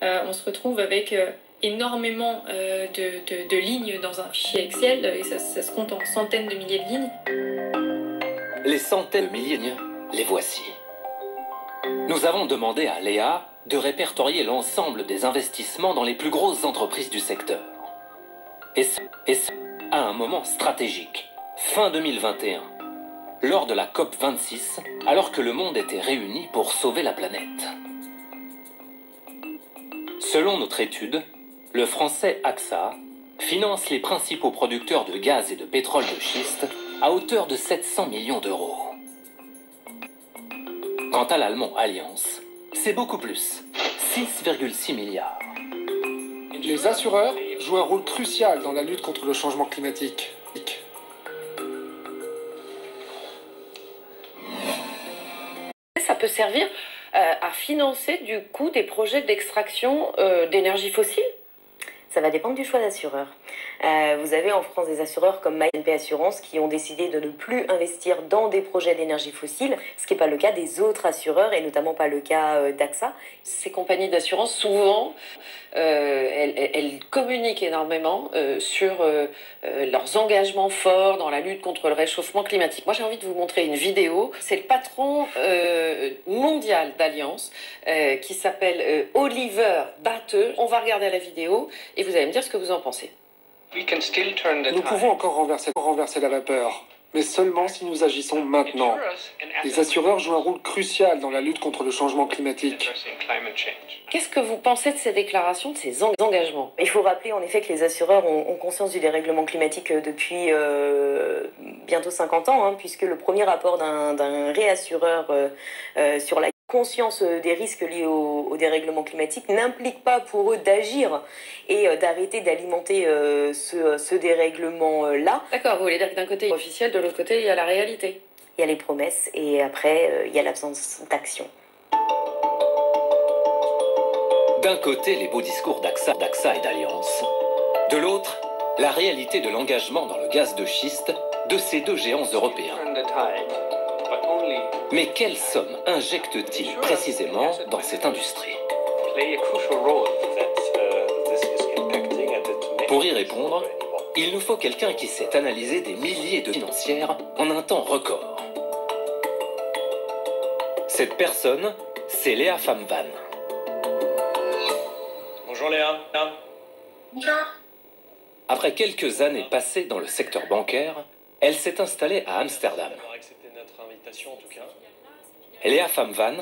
on se retrouve avec énormément de lignes dans un fichier Excel, et ça se compte en centaines de milliers de lignes. Les centaines de milliers de lignes, les voici. Nous avons demandé à Léa de répertorier l'ensemble des investissements dans les plus grosses entreprises du secteur. Et ce à un moment stratégique, fin 2021, lors de la COP26, alors que le monde était réuni pour sauver la planète. Selon notre étude, le français AXA finance les principaux producteurs de gaz et de pétrole de schiste à hauteur de 700 millions d'euros. Quant à l'allemand Allianz, c'est beaucoup plus, 6,6 milliards. Les assureurs jouent un rôle crucial dans la lutte contre le changement climatique. Ça peut servir à financer du coup des projets d'extraction d'énergie fossile? Ça va dépendre du choix d'assureur. Vous avez en France des assureurs comme MyNP Assurance qui ont décidé de ne plus investir dans des projets d'énergie fossile, ce qui n'est pas le cas des autres assureurs et notamment pas le cas d'AXA. Ces compagnies d'assurance, souvent, elles communiquent énormément sur leurs engagements forts dans la lutte contre le réchauffement climatique. Moi, j'ai envie de vous montrer une vidéo. C'est le patron mondial d'Allianz qui s'appelle Oliver Bäte. On va regarder la vidéo et vous allez me dire ce que vous en pensez. Nous pouvons encore renverser la vapeur, mais seulement si nous agissons maintenant. Les assureurs jouent un rôle crucial dans la lutte contre le changement climatique. Qu'est-ce que vous pensez de ces déclarations, de ces engagements? Il faut rappeler en effet que les assureurs ont conscience du dérèglement climatique depuis bientôt 50 ans, puisque le premier rapport d'un réassureur sur la conscience des risques liés au dérèglement climatique n'implique pas pour eux d'agir et d'arrêter d'alimenter ce dérèglement-là. D'accord, vous voulez dire que d'un côté il y a l'officiel, de l'autre côté il y a la réalité. Il y a les promesses et après il y a l'absence d'action. D'un côté, les beaux discours d'AXA et d'Allianz. De l'autre, la réalité de l'engagement dans le gaz de schiste de ces deux géants européens. Mais quelle somme injectent-ils précisément dans cette industrie? Pour y répondre, il nous faut quelqu'un qui sait analyser des milliers de financières en un temps record. Cette personne, c'est Léa Famvan. Bonjour Léa. Bonjour. Après quelques années passées dans le secteur bancaire, elle s'est installée à Amsterdam. D'avoir accepté notre invitation en tout cas. Léa Famvan